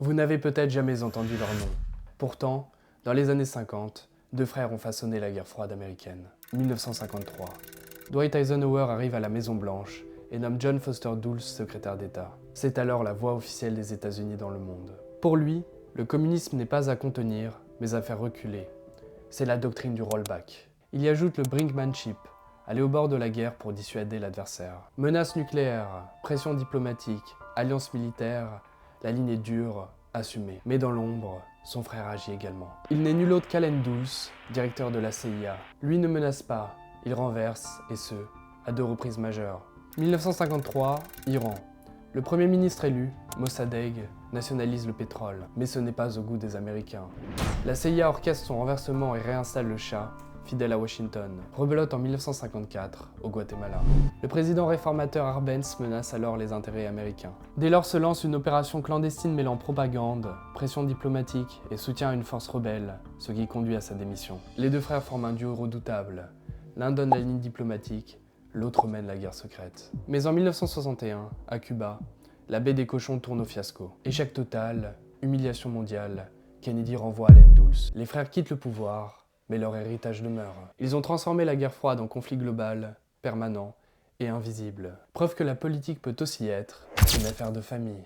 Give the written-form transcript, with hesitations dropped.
Vous n'avez peut-être jamais entendu leur nom. Pourtant, dans les années 50, deux frères ont façonné la guerre froide américaine. 1953. Dwight Eisenhower arrive à la Maison-Blanche et nomme John Foster Dulles secrétaire d'État. C'est alors la voix officielle des États-Unis dans le monde. Pour lui, le communisme n'est pas à contenir, mais à faire reculer. C'est la doctrine du rollback. Il y ajoute le brinkmanship, aller au bord de la guerre pour dissuader l'adversaire. Menaces nucléaires, pression diplomatique, alliance militaire, la ligne est dure, assumée. Mais dans l'ombre, son frère agit également. Il n'est nul autre qu'Allen Dulles, directeur de la CIA. Lui ne menace pas, il renverse, et ce, à deux reprises majeures. 1953, Iran. Le premier ministre élu, Mossadegh, nationalise le pétrole, mais ce n'est pas au goût des Américains. La CIA orchestre son renversement et réinstalle le Shah, fidèle à Washington. Rebelote en 1954, au Guatemala. Le président réformateur Arbenz menace alors les intérêts américains. Dès lors se lance une opération clandestine mêlant propagande, pression diplomatique et soutien à une force rebelle, ce qui conduit à sa démission. Les deux frères forment un duo redoutable. L'un donne la ligne diplomatique, l'autre mène la guerre secrète. Mais en 1961, à Cuba, la baie des cochons tourne au fiasco. Échec total, humiliation mondiale, Kennedy renvoie Allen Dulles. Les frères quittent le pouvoir, mais leur héritage demeure. Ils ont transformé la guerre froide en conflit global, permanent et invisible. Preuve que la politique peut aussi être une affaire de famille.